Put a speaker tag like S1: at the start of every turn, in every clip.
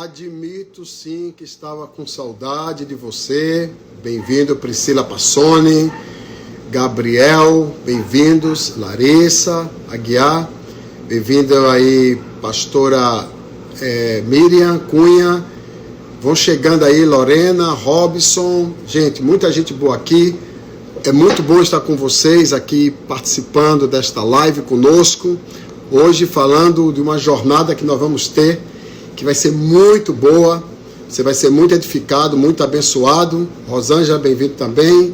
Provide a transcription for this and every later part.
S1: Admito sim que estava com saudade de você. Bem-vindo, Priscila Passoni, Gabriel, bem-vindos, Larissa Aguiar, bem-vindo aí, pastora Miriam Cunha, vão chegando aí, Lorena, Robson, gente, muita gente boa aqui. É muito bom estar com vocês aqui participando desta live conosco, hoje falando de uma jornada que nós vamos ter, que vai ser muito boa, você vai ser muito edificado, muito abençoado. Rosângela, bem-vindo também.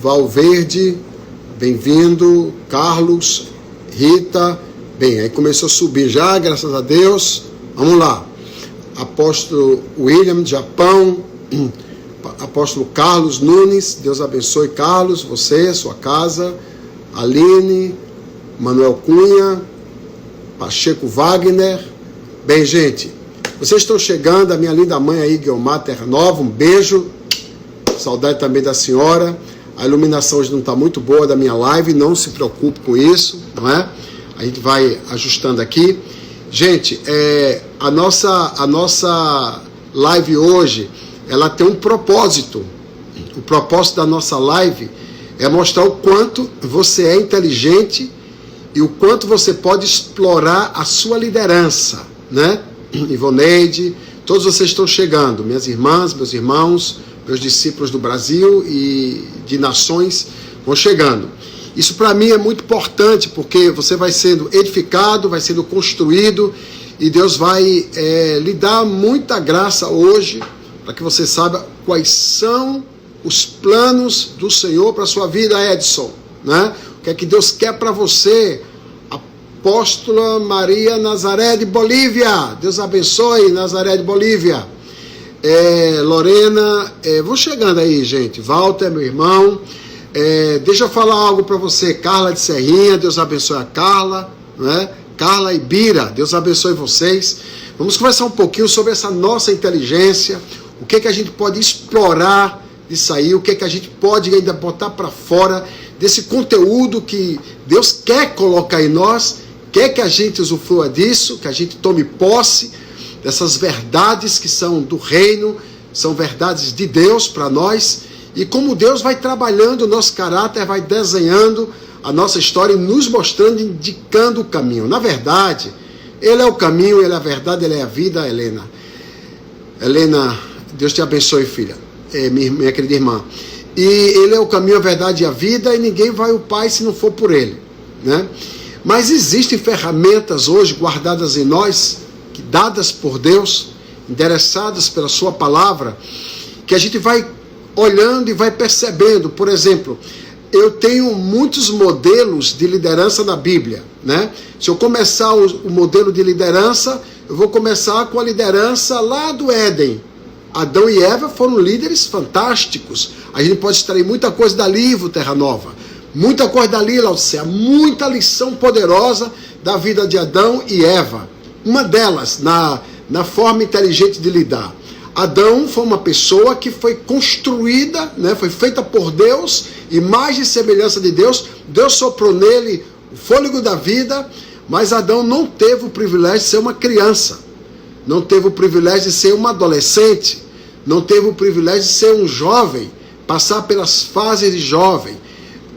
S1: Valverde, bem-vindo. Carlos, Rita, bem, aí começou a subir já, graças a Deus. Vamos lá. Apóstolo William, Japão. Apóstolo Carlos Nunes, Deus abençoe Carlos, você, sua casa. Aline, Manuel Cunha, Pacheco Wagner. Bem, gente, vocês estão chegando, a minha linda mãe aí, Guilmar Terra Nova, um beijo, saudade também da senhora. A iluminação hoje não está muito boa da minha live, não se preocupe com isso, não é? A gente vai ajustando aqui. Gente, a nossa live hoje, ela tem um propósito. O propósito da nossa live é mostrar o quanto você é inteligente e o quanto você pode explorar a sua liderança, né? Ivoneide, todos vocês estão chegando, minhas irmãs, meus irmãos, meus discípulos do Brasil e de nações vão chegando. Isso para mim é muito importante, porque você vai sendo edificado, vai sendo construído, e Deus vai lhe dar muita graça hoje, para que você saiba quais são os planos do Senhor para a sua vida, Edson, né? O que é que Deus quer para você? Apóstola Maria Nazaré de Bolívia, Deus abençoe, Nazaré de Bolívia. Lorena, vão chegando aí, gente. Walter, meu irmão. Deixa eu falar algo para você. Carla de Serrinha, Deus abençoe a Carla, né? Carla e Bira, Deus abençoe vocês. Vamos conversar um pouquinho sobre essa nossa inteligência, o que a gente pode explorar disso aí, o que a gente pode ainda botar para fora desse conteúdo que Deus quer colocar em nós, quer que a gente usufrua disso, que a gente tome posse dessas verdades que são do reino, são verdades de Deus para nós, e como Deus vai trabalhando o nosso caráter, vai desenhando a nossa história e nos mostrando, indicando o caminho. Na verdade, Ele é o caminho, Ele é a verdade, Ele é a vida, Helena. Helena, Deus te abençoe, filha, minha querida irmã. E Ele é o caminho, a verdade e a vida, e ninguém vai ao Pai se não for por Ele, né? Mas existem ferramentas hoje guardadas em nós, dadas por Deus, endereçadas pela sua palavra, que a gente vai olhando e vai percebendo. Por exemplo, eu tenho muitos modelos de liderança na Bíblia, né? Se eu começar o modelo de liderança, eu vou começar com a liderança lá do Éden. Adão e Eva foram líderes fantásticos. A gente pode extrair muita coisa dali, Terra Nova. Muita coisa dali, Laodicea, muita lição poderosa da vida de Adão e Eva. Uma delas, na forma inteligente de lidar. Adão foi uma pessoa que foi construída, né, foi feita por Deus, imagem e semelhança de Deus. Deus soprou nele o fôlego da vida, mas Adão não teve o privilégio de ser uma criança. Não teve o privilégio de ser uma adolescente. Não teve o privilégio de ser um jovem, passar pelas fases de jovem.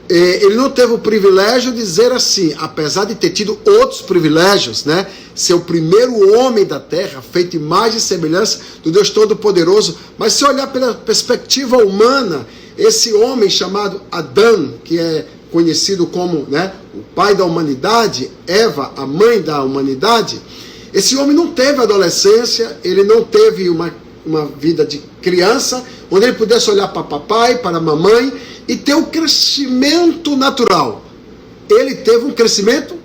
S1: Ele não teve o privilégio de dizer assim, apesar de ter tido outros privilégios, né? Ser o primeiro homem da terra, feito imagem e semelhança do Deus Todo-Poderoso. Mas se olhar pela perspectiva humana, esse homem chamado Adão, que é conhecido como, né, o pai da humanidade, Eva, a mãe da humanidade, esse homem não teve adolescência, ele não teve uma vida de criança, onde ele pudesse olhar para papai, para mamãe, e ter um crescimento natural. Ele teve um crescimento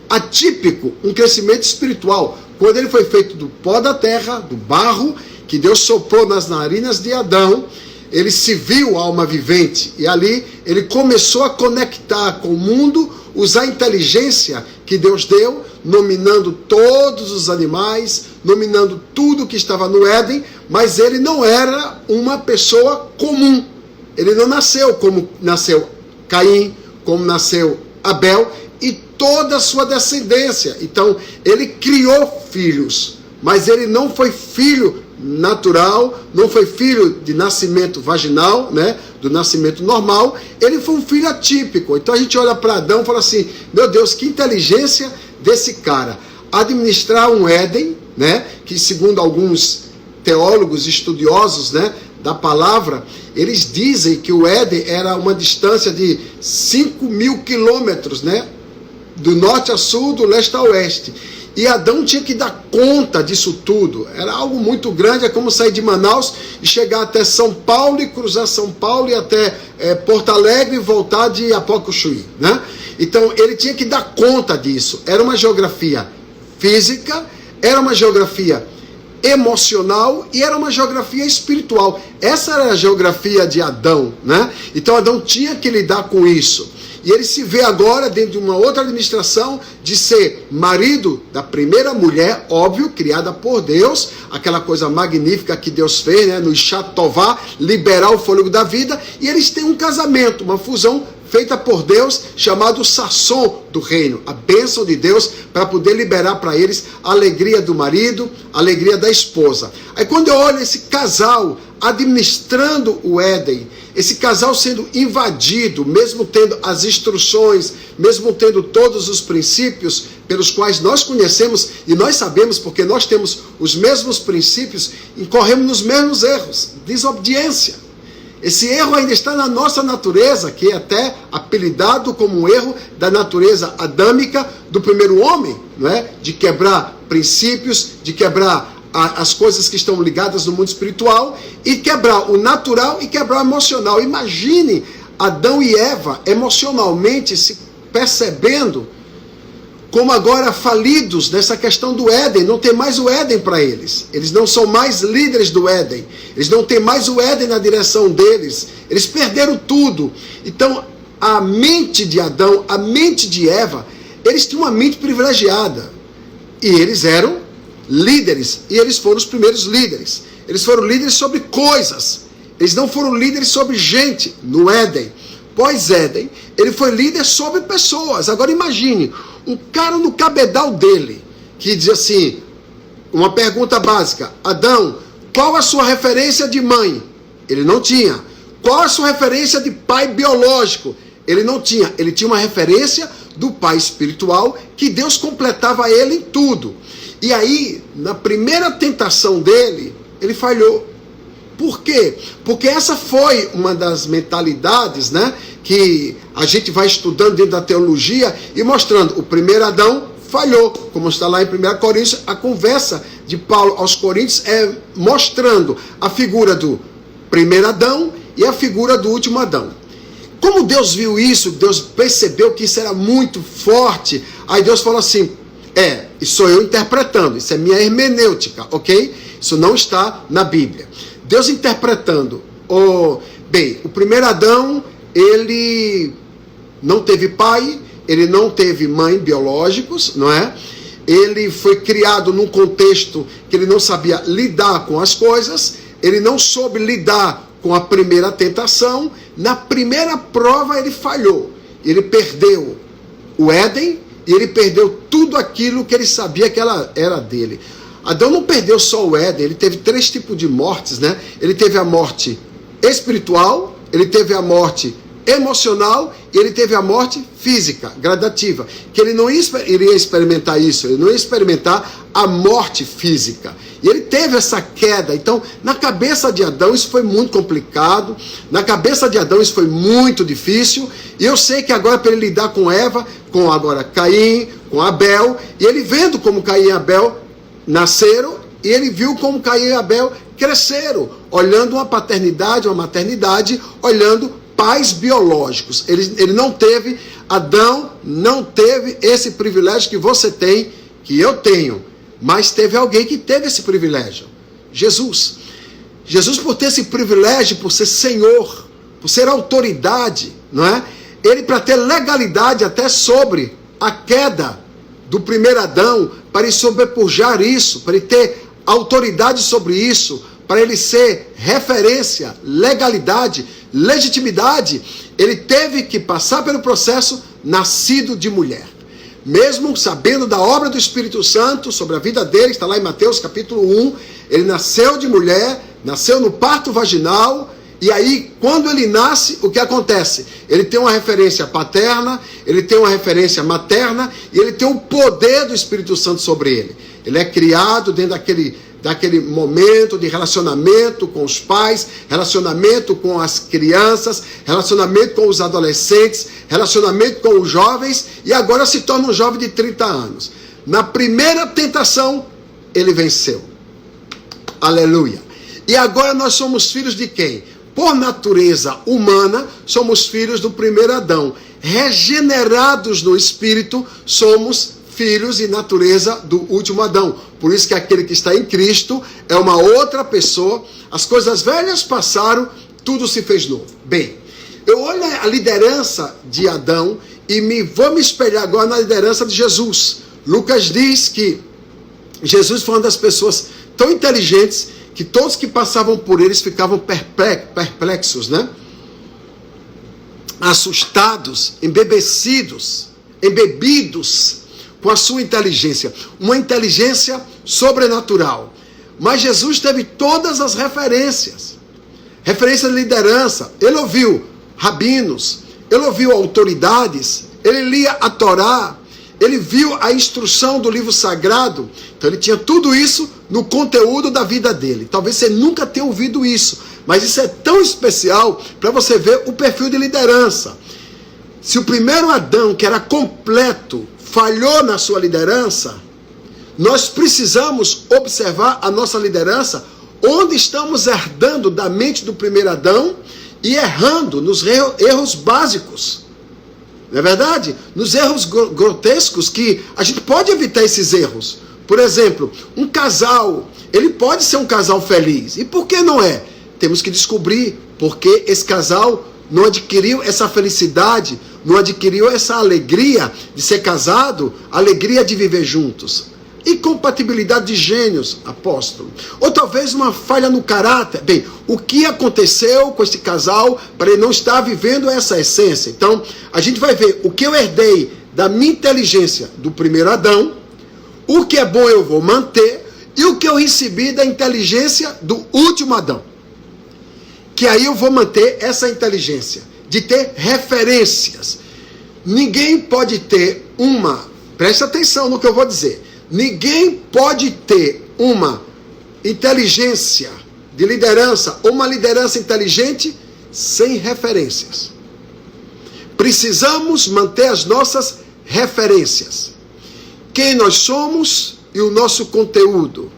S1: atípico, um crescimento espiritual. Quando ele foi feito do pó da terra, do barro, que Deus soprou nas narinas de Adão, ele se viu alma vivente. E ali ele começou a conectar com o mundo, usar a inteligência que Deus deu, nominando todos os animais, nominando tudo que estava no Éden, mas ele não era uma pessoa comum. Ele não nasceu como nasceu Caim, como nasceu Abel e toda a sua descendência. Então, ele criou filhos, mas ele não foi filho natural, não foi filho de nascimento vaginal, né, do nascimento normal, ele foi um filho atípico. Então a gente olha para Adão e fala assim, meu Deus, que inteligência desse cara, administrar um Éden, né, que segundo alguns teólogos estudiosos, né, da palavra, eles dizem que o Éden era uma distância de 5.000 quilômetros, né, do norte a sul, do leste a oeste. E Adão tinha que dar conta disso tudo. Era algo muito grande, é como sair de Manaus e chegar até São Paulo e cruzar São Paulo e até Porto Alegre e voltar de Apocuchuí, né? Então ele tinha que dar conta disso. Era uma geografia física, era uma geografia emocional e era uma geografia espiritual. Essa era a geografia de Adão, né? Então Adão tinha que lidar com isso. E ele se vê agora dentro de uma outra administração de ser marido da primeira mulher, óbvio, criada por Deus, aquela coisa magnífica que Deus fez, né, no Chatová, liberar o fôlego da vida, e eles têm um casamento, uma fusão feita por Deus, chamado Sasson do reino, a bênção de Deus, para poder liberar para eles a alegria do marido, a alegria da esposa. Aí quando eu olho esse casal administrando o Éden, esse casal sendo invadido, mesmo tendo as instruções, mesmo tendo todos os princípios pelos quais nós conhecemos e nós sabemos, porque nós temos os mesmos princípios, incorremos nos mesmos erros, desobediência. Esse erro ainda está na nossa natureza, que é até apelidado como um erro da natureza adâmica do primeiro homem, não é? De quebrar princípios, de quebrar as coisas que estão ligadas no mundo espiritual e quebrar o natural e quebrar o emocional. Imagine Adão e Eva emocionalmente se percebendo como agora falidos nessa questão do Éden. Não tem mais o Éden para eles. Eles não são mais líderes do Éden. Eles não têm mais o Éden na direção deles. Eles perderam tudo. Então, a mente de Adão, a mente de Eva, eles tinham uma mente privilegiada. E eles eram líderes. E eles foram os primeiros líderes. Eles foram líderes sobre coisas. Eles não foram líderes sobre gente no Éden. Pós-Éden, ele foi líder sobre pessoas. Agora imagine, um cara no cabedal dele, que diz assim, uma pergunta básica, Adão, qual a sua referência de mãe? Ele não tinha. Qual a sua referência de pai biológico? Ele não tinha. Ele tinha uma referência do pai espiritual, que Deus completava ele em tudo. E aí, na primeira tentação dele, ele falhou. Por quê? Porque essa foi uma das mentalidades, né, que a gente vai estudando dentro da teologia e mostrando. O primeiro Adão falhou, como está lá em 1 Coríntios, a conversa de Paulo aos Coríntios é mostrando a figura do primeiro Adão e a figura do último Adão. Como Deus viu isso, Deus percebeu que isso era muito forte, aí Deus falou assim, isso sou eu interpretando, isso é minha hermenêutica, ok? Isso não está na Bíblia. Deus interpretando, o primeiro Adão, ele não teve pai, ele não teve mãe biológicos, não é? Ele foi criado num contexto que ele não sabia lidar com as coisas, ele não soube lidar com a primeira tentação, na primeira prova ele falhou, ele perdeu o Éden e ele perdeu tudo aquilo que ele sabia que era dele. Adão não perdeu só o Éden, ele teve 3 tipos de mortes, né? Ele teve a morte espiritual, ele teve a morte emocional e ele teve a morte física, gradativa. Que ele não iria experimentar isso, ele não ia experimentar a morte física. E ele teve essa queda. Então, na cabeça de Adão isso foi muito complicado, na cabeça de Adão isso foi muito difícil, e eu sei que agora para ele lidar com Eva, com agora Caim, com Abel, e ele vendo como Caim e Abel nasceram, e ele viu como Caim e Abel cresceram, olhando uma paternidade, uma maternidade, olhando pais biológicos. Ele não teve, Adão não teve esse privilégio que você tem, que eu tenho, mas teve alguém que teve esse privilégio, Jesus. Jesus, por ter esse privilégio, por ser Senhor, por ser autoridade, não é? Ele, para ter legalidade até sobre a queda do primeiro Adão, para ele sobrepujar isso, para ele ter autoridade sobre isso, para ele ser referência, legalidade, legitimidade, ele teve que passar pelo processo nascido de mulher. mesmo sabendo da obra do Espírito Santo sobre a vida dele, está lá em Mateus capítulo 1, ele nasceu de mulher, nasceu no parto vaginal, e aí, quando ele nasce, o que acontece? Ele tem uma referência paterna, ele tem uma referência materna, e ele tem o poder do Espírito Santo sobre ele. Ele é criado dentro daquele momento de relacionamento com os pais, relacionamento com as crianças, relacionamento com os adolescentes, relacionamento com os jovens, e agora se torna um jovem de 30 anos. Na primeira tentação, ele venceu. Aleluia. E agora nós somos filhos de quem? Por natureza humana, somos filhos do primeiro Adão. Regenerados no Espírito, somos filhos e natureza do último Adão. Por isso que aquele que está em Cristo é uma outra pessoa. As coisas velhas passaram, tudo se fez novo. Bem, eu olho a liderança de Adão e vou me espelhar agora na liderança de Jesus. Lucas diz que Jesus foi uma das pessoas tão inteligentes que todos que passavam por eles ficavam perplexos, né? Assustados, embebidos com a sua inteligência. Uma inteligência sobrenatural. Mas Jesus teve todas as referências. Referência de liderança. Ele ouviu rabinos, ele ouviu autoridades, ele lia a Torá, ele viu a instrução do livro sagrado. Então ele tinha tudo isso no conteúdo da vida dele. Talvez você nunca tenha ouvido isso, mas isso é tão especial para você ver o perfil de liderança. Se o primeiro Adão, que era completo, falhou na sua liderança, nós precisamos observar a nossa liderança, onde estamos herdando da mente do primeiro Adão e errando nos erros básicos. Não é verdade? Nos erros grotescos, que a gente pode evitar esses erros. Por exemplo, um casal, ele pode ser um casal feliz. E por que não é? Temos que descobrir porque esse casal não adquiriu essa felicidade, não adquiriu essa alegria de ser casado, alegria de viver juntos. Incompatibilidade de gênios, apóstolo. Ou talvez uma falha no caráter. Bem, o que aconteceu com esse casal para ele não estar vivendo essa essência? Então, a gente vai ver o que eu herdei da minha inteligência do primeiro Adão, o que é bom eu vou manter, e o que eu recebi da inteligência do último Adão. Que aí eu vou manter essa inteligência, de ter referências. Ninguém pode ter preste atenção no que eu vou dizer, ninguém pode ter uma inteligência de liderança, ou uma liderança inteligente, sem referências. Precisamos manter as nossas referências. Quem nós somos e o nosso conteúdo.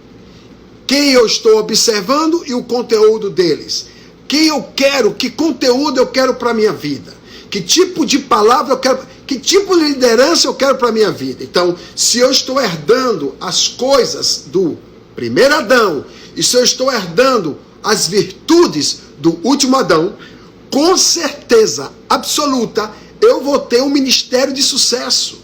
S1: Quem eu estou observando e o conteúdo deles. Quem eu quero, que conteúdo eu quero para a minha vida. Que tipo de palavra eu quero, que tipo de liderança eu quero para a minha vida. Então, se eu estou herdando as coisas do primeiro Adão, e se eu estou herdando as virtudes do último Adão, com certeza absoluta, eu vou ter um ministério de sucesso.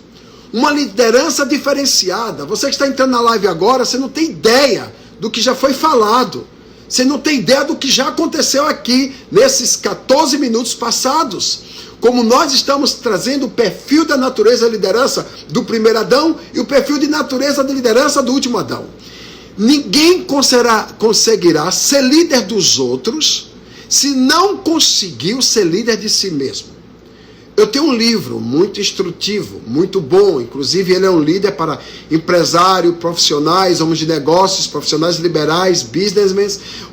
S1: Uma liderança diferenciada. Você que está entrando na live agora, você não tem ideia do que já foi falado. Você não tem ideia do que já aconteceu aqui nesses 14 minutos passados. Como nós estamos trazendo o perfil da natureza de liderança do primeiro Adão e o perfil de natureza de liderança do último Adão. Ninguém conseguirá ser líder dos outros se não conseguiu ser líder de si mesmo. Eu tenho um livro muito instrutivo, muito bom, inclusive ele é um líder para empresários, profissionais, homens de negócios, profissionais liberais, businessmen,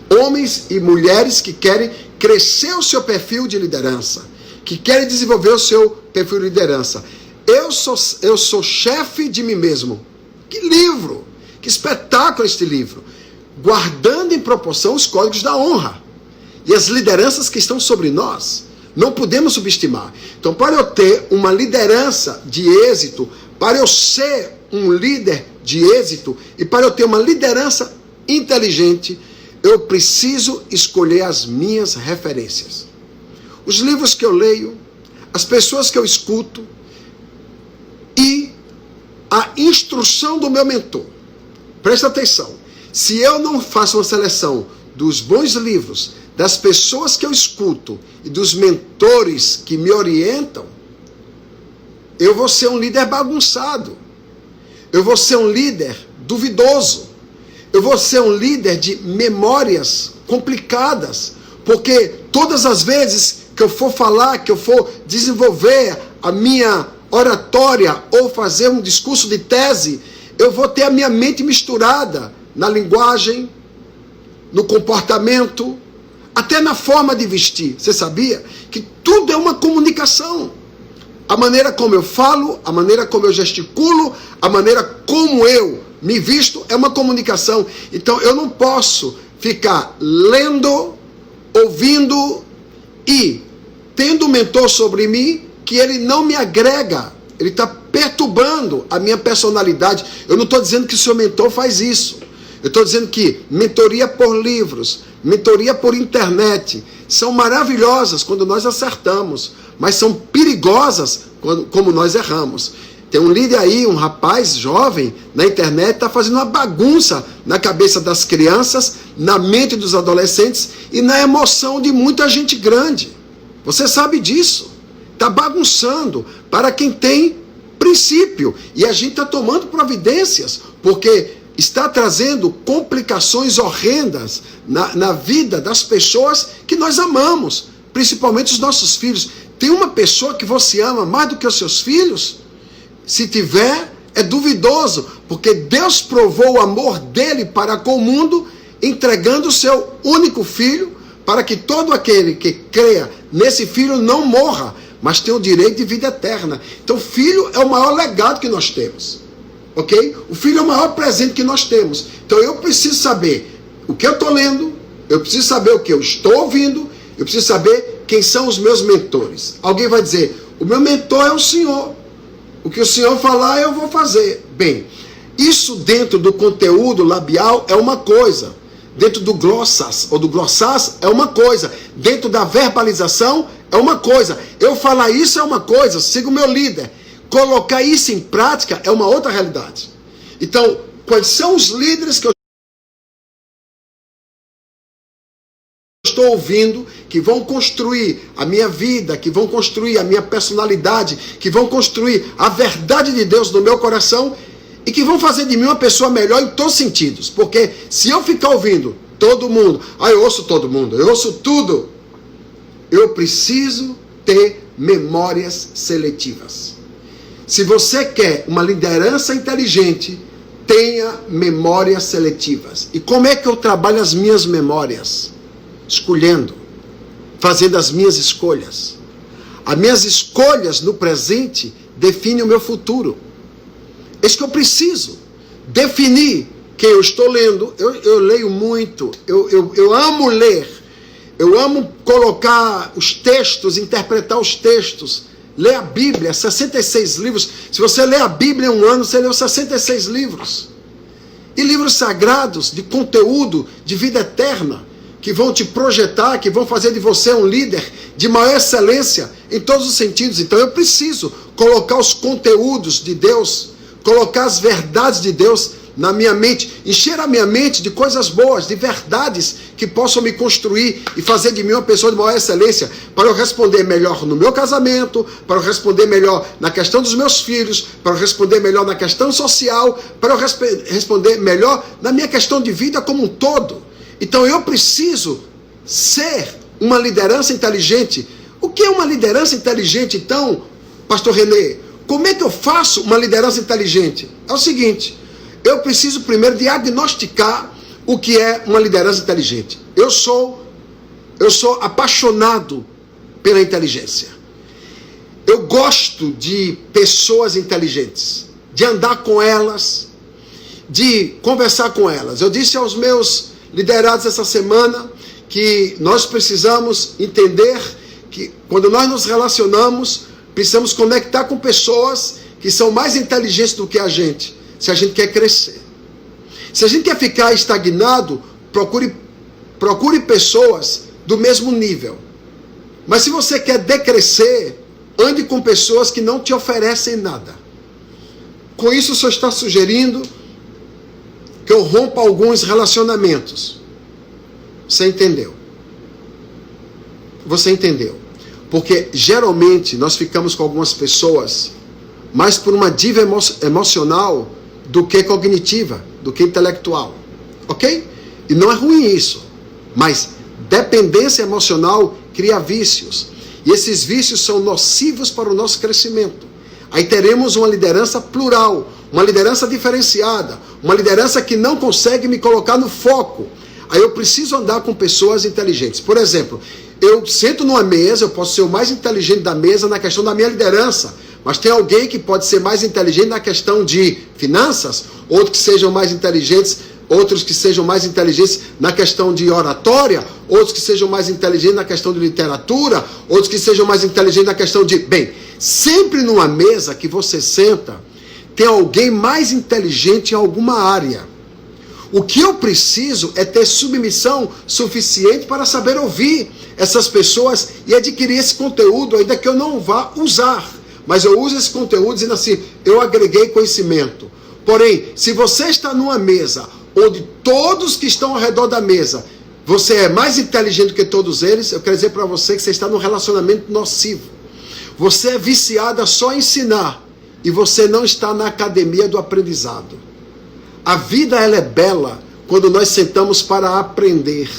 S1: homens e mulheres que querem crescer o seu perfil de liderança, que querem desenvolver o seu perfil de liderança. Eu sou chefe de mim mesmo. Que livro! Que espetáculo este livro! Guardando em proporção os códigos da honra e as lideranças que estão sobre nós. Não podemos subestimar. Então, para eu ter uma liderança de êxito, para eu ser um líder de êxito e para eu ter uma liderança inteligente, eu preciso escolher as minhas referências. Os livros que eu leio, as pessoas que eu escuto e a instrução do meu mentor. Presta atenção. Se eu não faço uma seleção dos bons livros, das pessoas que eu escuto e dos mentores que me orientam, eu vou ser um líder bagunçado. Eu vou ser um líder duvidoso. Eu vou ser um líder de memórias complicadas. Porque todas as vezes que eu for falar, que eu for desenvolver a minha oratória ou fazer um discurso de tese, eu vou ter a minha mente misturada na linguagem, no comportamento, até na forma de vestir. Você sabia que tudo é uma comunicação? A maneira como eu falo, a maneira como eu gesticulo, a maneira como eu me visto é uma comunicação. Então eu não posso ficar lendo, ouvindo e tendo um mentor sobre mim que ele não me agrega, ele está perturbando a minha personalidade. Eu não estou dizendo que o seu mentor faz isso. Eu estou dizendo que mentoria por livros, mentoria por internet, são maravilhosas quando nós acertamos, mas são perigosas como nós erramos. Tem um líder aí, um rapaz jovem, na internet, está fazendo uma bagunça na cabeça das crianças, na mente dos adolescentes e na emoção de muita gente grande. Você sabe disso. Está bagunçando para quem tem princípio. E a gente está tomando providências, porque está trazendo complicações horrendas na vida das pessoas que nós amamos, principalmente os nossos filhos. Tem uma pessoa que você ama mais do que os seus filhos? Se tiver, é duvidoso, porque Deus provou o amor dele para com o mundo, entregando o seu único filho, para que todo aquele que creia nesse filho não morra, mas tenha o direito de vida eterna. Então, filho é o maior legado que nós temos. Ok? O filho é o maior presente que nós temos. Então eu preciso saber o que eu estou lendo, eu preciso saber o que eu estou ouvindo, eu preciso saber quem são os meus mentores. Alguém vai dizer, o meu mentor é o Senhor. O que o Senhor falar, eu vou fazer. Bem, isso dentro do conteúdo labial é uma coisa. Dentro do glossas, ou do glossas, é uma coisa. Dentro da verbalização, é uma coisa. Eu falar isso é uma coisa, siga o meu líder. Colocar isso em prática é uma outra realidade. Então, quais são os líderes que eu estou ouvindo, que vão construir a minha vida, que vão construir a minha personalidade, que vão construir a verdade de Deus no meu coração e que vão fazer de mim uma pessoa melhor em todos os sentidos. Porque se eu ficar ouvindo todo mundo, eu ouço todo mundo, eu ouço tudo, eu preciso ter memórias seletivas. Se você quer uma liderança inteligente, tenha memórias seletivas. E como é que eu trabalho as minhas memórias? Escolhendo, fazendo as minhas escolhas. As minhas escolhas no presente definem o meu futuro. É isso que eu preciso. Definir quem eu estou lendo. Eu leio muito, eu amo ler. Eu amo colocar os textos, interpretar os textos. Lê a Bíblia, 66 livros. Se você lê a Bíblia em um ano, você leu 66 livros. E livros sagrados, de conteúdo, de vida eterna, que vão te projetar, que vão fazer de você um líder de maior excelência em todos os sentidos. Então eu preciso colocar os conteúdos de Deus, colocar as verdades de Deus na minha mente, encher a minha mente de coisas boas, de verdades que possam me construir e fazer de mim uma pessoa de maior excelência, para eu responder melhor no meu casamento, para eu responder melhor na questão dos meus filhos, para eu responder melhor na questão social, para eu responder melhor na minha questão de vida como um todo. Então eu preciso ser uma liderança inteligente. O que é uma liderança inteligente, então, pastor René? Como é que eu faço uma liderança inteligente? É o seguinte, eu preciso primeiro diagnosticar o que é uma liderança inteligente. Eu sou apaixonado pela inteligência. Eu gosto de pessoas inteligentes, de andar com elas, de conversar com elas. Eu disse aos meus liderados essa semana que nós precisamos entender que quando nós nos relacionamos, precisamos conectar com pessoas que são mais inteligentes do que a gente, se a gente quer crescer. Se a gente quer ficar estagnado, procure pessoas do mesmo nível. Mas se você quer decrescer, ande com pessoas que não te oferecem nada. Com isso, o senhor está sugerindo que eu rompa alguns relacionamentos. Você entendeu? Você entendeu? Porque geralmente nós ficamos com algumas pessoas mais por uma diva emocional do que cognitiva, do que intelectual. Ok? E não é ruim isso. Mas dependência emocional cria vícios. E esses vícios são nocivos para o nosso crescimento. Aí teremos uma liderança plural, uma liderança diferenciada, uma liderança que não consegue me colocar no foco. Aí eu preciso andar com pessoas inteligentes. Por exemplo, eu sento numa mesa, eu posso ser o mais inteligente da mesa na questão da minha liderança, mas tem alguém que pode ser mais inteligente na questão de finanças, outros que sejam mais inteligentes na questão de oratória, outros que sejam mais inteligentes na questão de literatura, outros que sejam mais inteligentes na questão de... Bem, sempre numa mesa que você senta, tem alguém mais inteligente em alguma área. O que eu preciso é ter submissão suficiente para saber ouvir essas pessoas e adquirir esse conteúdo, ainda que eu não vá usar. Mas eu uso esse conteúdo dizendo assim, eu agreguei conhecimento. Porém, se você está numa mesa onde todos que estão ao redor da mesa, você é mais inteligente do que todos eles, eu quero dizer para você que você está num relacionamento nocivo. Você é viciado a só ensinar e você não está na academia do aprendizado. A vida ela é bela quando nós sentamos para aprender.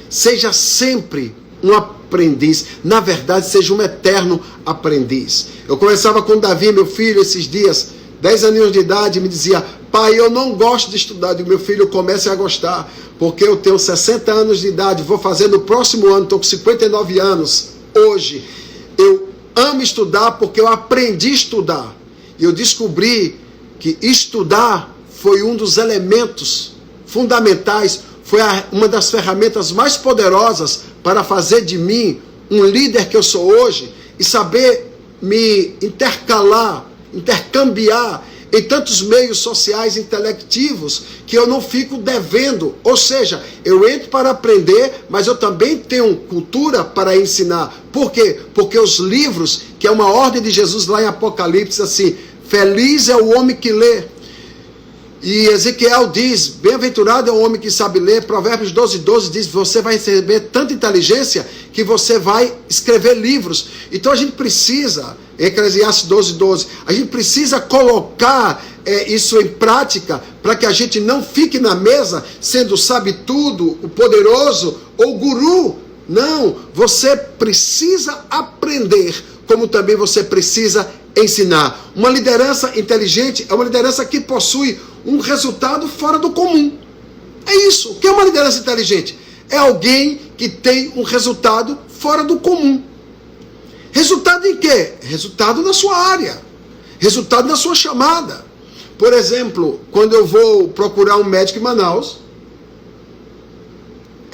S1: Seja sempre um aprendiz. Na verdade, seja um eterno aprendiz. Eu conversava com o Davi, meu filho, esses dias, 10 aninhos de idade, me dizia, pai, eu não gosto de estudar. E meu filho comece a gostar, porque eu tenho 60 anos de idade, vou fazer no próximo ano, estou com 59 anos, hoje. Eu amo estudar porque eu aprendi a estudar. E eu descobri que estudar foi um dos elementos fundamentais, foi uma das ferramentas mais poderosas para fazer de mim um líder que eu sou hoje e saber me intercambiar em tantos meios sociais intelectivos que eu não fico devendo. Ou seja, eu entro para aprender, mas eu também tenho cultura para ensinar. Por quê? Porque os livros, que é uma ordem de Jesus lá em Apocalipse, assim, feliz é o homem que lê. E Ezequiel diz, bem-aventurado é o homem que sabe ler. Provérbios 12:12 diz, você vai receber tanta inteligência que você vai escrever livros. Então a gente precisa, Eclesiastes 12:12, a gente precisa colocar isso em prática para que a gente não fique na mesa sendo sabe tudo, o poderoso ou o guru. Não, você precisa aprender, como também você precisa ensinar. Uma liderança inteligente é uma liderança que possui um resultado fora do comum. É isso. O que é uma liderança inteligente? É alguém que tem um resultado fora do comum. Resultado em quê? Resultado na sua área. Resultado na sua chamada. Por exemplo, quando eu vou procurar um médico em Manaus,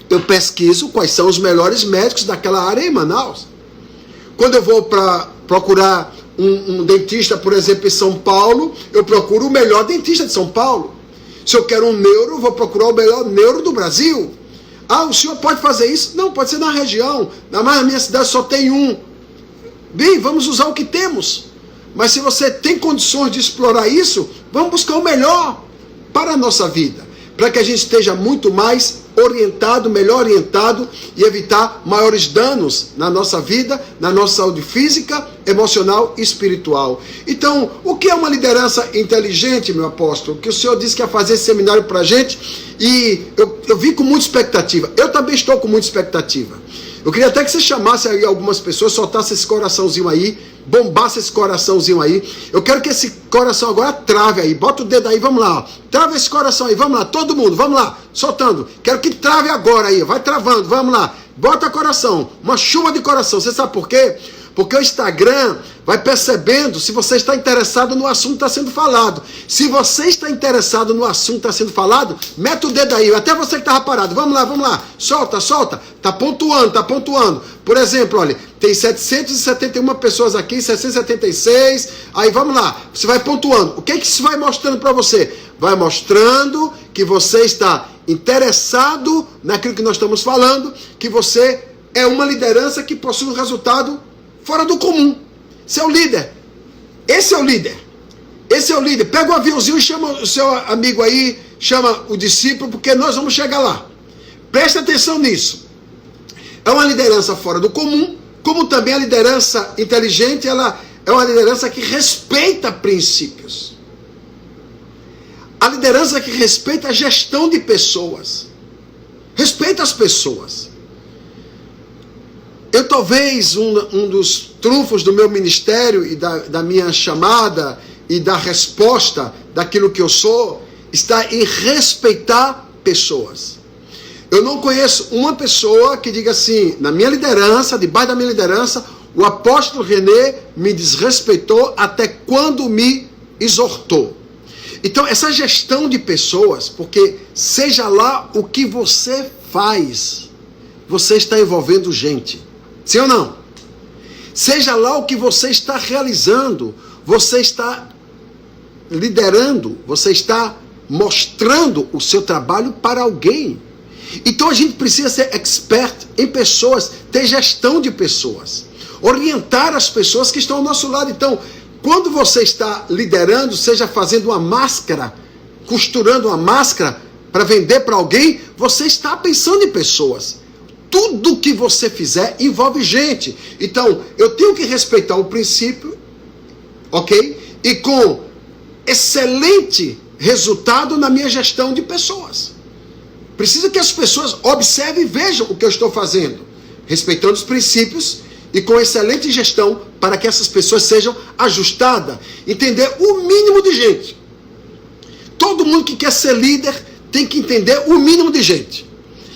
S1: eu pesquiso quais são os melhores médicos daquela área em Manaus. Quando eu vou para procurar um dentista, por exemplo, em São Paulo, eu procuro o melhor dentista de São Paulo. Se eu quero um neuro, eu vou procurar o melhor neuro do Brasil. Ah, o senhor pode fazer isso? Não, pode ser na região. Na minha cidade só tem um. Bem, vamos usar o que temos. Mas se você tem condições de explorar isso, vamos buscar o melhor para a nossa vida. Para que a gente esteja muito mais orientado, melhor orientado e evitar maiores danos na nossa vida, na nossa saúde física, emocional e espiritual. Então, o que é uma liderança inteligente, meu apóstolo? Que o senhor disse que ia fazer esse seminário para a gente e eu vim com muita expectativa. Eu também estou com muita expectativa. Eu queria até que você chamasse aí algumas pessoas, soltasse esse coraçãozinho aí, bombasse esse coraçãozinho aí. Eu quero que esse coração agora trave aí. Bota o dedo aí, vamos lá. Ó. Trava esse coração aí, vamos lá. Todo mundo, vamos lá. Soltando. Quero que trave agora aí. Vai travando, vamos lá. Bota coração. Uma chuva de coração. Você sabe por quê? Porque o Instagram vai percebendo se você está interessado no assunto que está sendo falado. Se você está interessado no assunto que está sendo falado, mete o dedo aí. Até você que estava parado. Vamos lá, vamos lá. Solta, solta. Está pontuando, está pontuando. Por exemplo, olha, tem 771 pessoas aqui, 776. Aí vamos lá. Você vai pontuando. O que é que isso vai mostrando para você? Vai mostrando que você está interessado naquilo que nós estamos falando, que você é uma liderança que possui um resultado fora do comum. Você é o líder. Esse é o líder. Esse é o líder. Pega um aviãozinho e chama o seu amigo aí, chama o discípulo, porque nós vamos chegar lá. Preste atenção nisso. É uma liderança fora do comum, como também a liderança inteligente, ela é uma liderança que respeita princípios. A liderança que respeita a gestão de pessoas. Respeita as pessoas. Eu talvez, um dos trunfos do meu ministério e da minha chamada e da resposta daquilo que eu sou, está em respeitar pessoas. Eu não conheço uma pessoa que diga assim, na minha liderança, debaixo da minha liderança, o apóstolo René me desrespeitou até quando me exortou. Então, essa gestão de pessoas, porque seja lá o que você faz, você está envolvendo gente. Sim ou não? Seja lá o que você está realizando, você está liderando, você está mostrando o seu trabalho para alguém. Então a gente precisa ser expert em pessoas, ter gestão de pessoas, orientar as pessoas que estão ao nosso lado. Então, quando você está liderando, seja fazendo uma máscara, costurando uma máscara para vender para alguém, você está pensando em pessoas. Tudo que você fizer envolve gente. Então, eu tenho que respeitar o princípio, ok? E com excelente resultado na minha gestão de pessoas. Precisa que as pessoas observem e vejam o que eu estou fazendo, respeitando os princípios e com excelente gestão para que essas pessoas sejam ajustadas, entender o mínimo de gente. Todo mundo que quer ser líder tem que entender o mínimo de gente.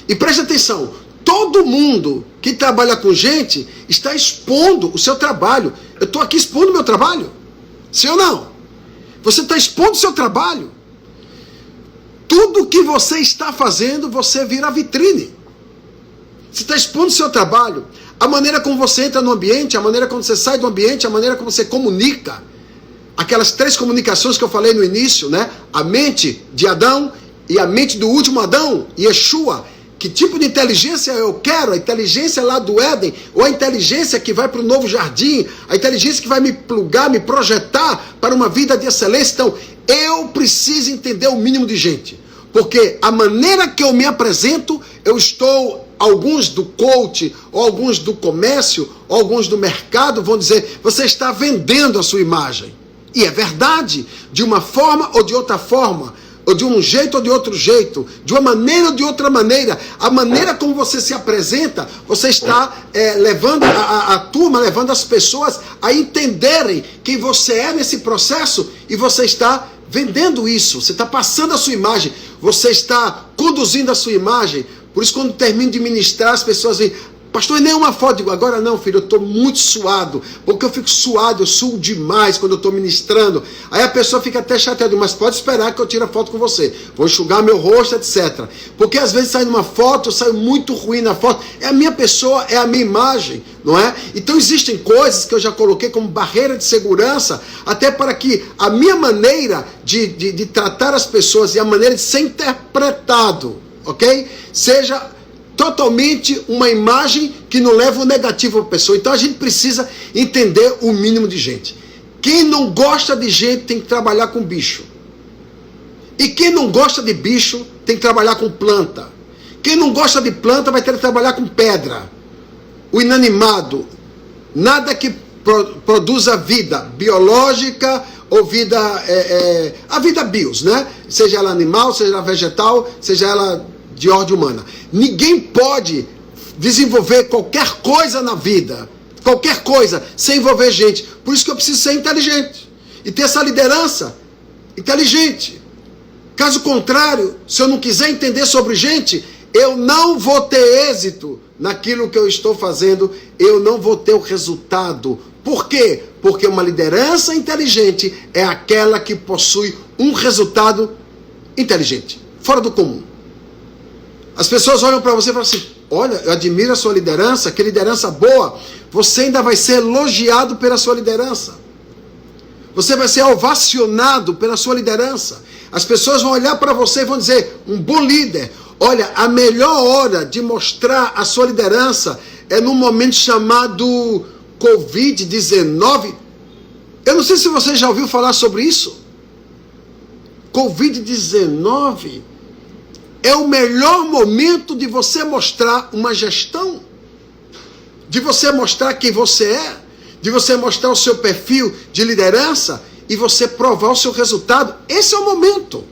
S1: E preste atenção, todo mundo que trabalha com gente está expondo o seu trabalho. Eu estou aqui expondo o meu trabalho? Sim ou não? Você está expondo o seu trabalho. Tudo que você está fazendo, você vira vitrine. Você está expondo o seu trabalho. A maneira como você entra no ambiente, a maneira como você sai do ambiente, a maneira como você comunica. Aquelas 3 comunicações que eu falei no início, né? A mente de Adão e a mente do último Adão, Yeshua. Que tipo de inteligência eu quero? A inteligência lá do Éden, ou a inteligência que vai para o novo jardim, a inteligência que vai me plugar, me projetar para uma vida de excelência. Então, eu preciso entender o mínimo de gente. Porque a maneira que eu me apresento, eu estou, alguns do coach, ou alguns do comércio, ou alguns do mercado vão dizer, você está vendendo a sua imagem. E é verdade, de uma forma ou de outra forma, ou de um jeito ou de outro jeito, de uma maneira ou de outra maneira, a maneira como você se apresenta, você está levando a turma, levando as pessoas a entenderem quem você é nesse processo, e você está vendendo isso, você está passando a sua imagem, você está conduzindo a sua imagem. Por isso, quando termino de ministrar, as pessoas vêm, pastor, nem uma foto. Digo, agora não, filho, eu estou muito suado, porque eu fico suado, eu suo demais quando eu estou ministrando. Aí a pessoa fica até chateada, mas pode esperar que eu tire a foto com você, vou enxugar meu rosto, etc. Porque às vezes sai numa foto, eu saio muito ruim na foto, é a minha pessoa, é a minha imagem, não é? Então existem coisas que eu já coloquei como barreira de segurança, até para que a minha maneira de tratar as pessoas e a maneira de ser interpretado, ok? Seja totalmente uma imagem que não leva o negativo para a pessoa. Então a gente precisa entender o mínimo de gente. Quem não gosta de gente tem que trabalhar com bicho. E quem não gosta de bicho tem que trabalhar com planta. Quem não gosta de planta vai ter que trabalhar com pedra. O inanimado. Nada que produza vida biológica ou vida... a vida bios, né? Seja ela animal, seja ela vegetal, seja ela de ordem humana. Ninguém pode desenvolver qualquer coisa na vida, qualquer coisa, sem envolver gente. Por isso que eu preciso ser inteligente e ter essa liderança inteligente. Caso contrário, se eu não quiser entender sobre gente, eu não vou ter êxito naquilo que eu estou fazendo, eu não vou ter o resultado. Por quê? Porque uma liderança inteligente é aquela que possui um resultado inteligente, fora do comum. As pessoas olham para você e falam assim, olha, eu admiro a sua liderança, que liderança boa. Você ainda vai ser elogiado pela sua liderança. Você vai ser ovacionado pela sua liderança. As pessoas vão olhar para você e vão dizer, um bom líder. Olha, a melhor hora de mostrar a sua liderança é num momento chamado Covid-19. Eu não sei se você já ouviu falar sobre isso. Covid-19 é o melhor momento de você mostrar uma gestão, de você mostrar quem você é, de você mostrar o seu perfil de liderança e você provar o seu resultado. Esse é o momento.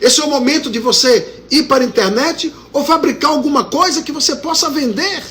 S1: Esse é o momento de você ir para a internet ou fabricar alguma coisa que você possa vender.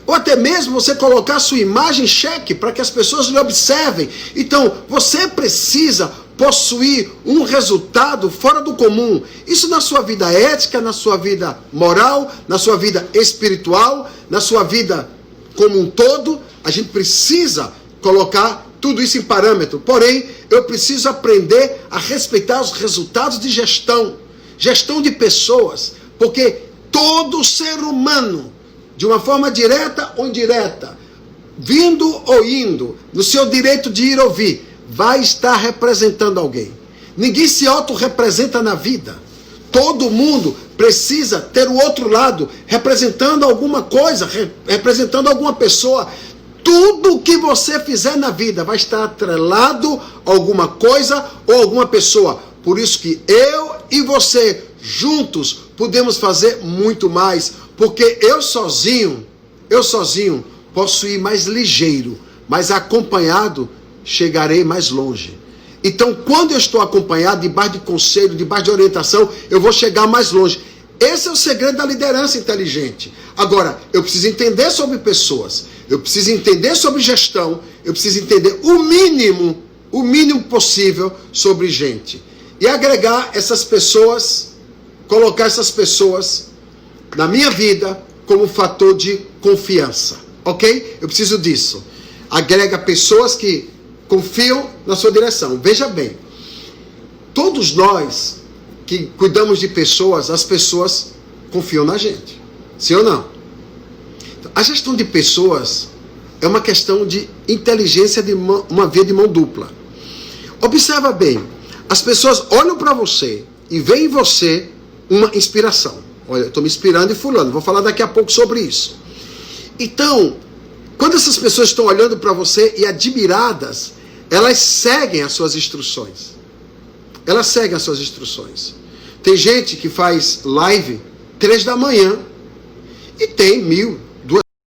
S1: Ou até mesmo você colocar sua imagem em xeque para que as pessoas lhe observem. Então, você precisa possuir um resultado fora do comum. Isso na sua vida ética, na sua vida moral, na sua vida espiritual, na sua vida como um todo. A gente precisa colocar tudo isso em parâmetro. Porém, eu preciso aprender a respeitar os resultados de gestão. Gestão de pessoas. Porque todo ser humano, de uma forma direta ou indireta, vindo ou indo, no seu direito de ir ou vir, vai estar representando alguém. Ninguém se autorrepresenta na vida. Todo mundo precisa ter o outro lado, representando alguma coisa, representando alguma pessoa. Tudo que você fizer na vida vai estar atrelado a alguma coisa ou alguma pessoa. Por isso que eu e você, juntos, podemos fazer muito mais. Porque eu sozinho posso ir mais ligeiro, mas acompanhado chegarei mais longe. Então, quando eu estou acompanhado, debaixo de conselho, debaixo de orientação, eu vou chegar mais longe. Esse é o segredo da liderança inteligente. Agora, eu preciso entender sobre pessoas, eu preciso entender sobre gestão, eu preciso entender o mínimo possível sobre gente. E agregar essas pessoas, colocar essas pessoas na minha vida como fator de confiança. Ok? Eu preciso disso. Agrega pessoas que confiam na sua direção. Veja bem, todos nós que cuidamos de pessoas, as pessoas confiam na gente. Sim ou não? A gestão de pessoas é uma questão de inteligência, de uma via de mão dupla. Observa bem, as pessoas olham para você e veem em você uma inspiração. Olha, eu estou me inspirando em fulano, vou falar daqui a pouco sobre isso. Então, quando essas pessoas estão olhando para você e admiradas, elas seguem as suas instruções. Elas seguem as suas instruções. Tem gente que faz live 3 da manhã e tem 1.000,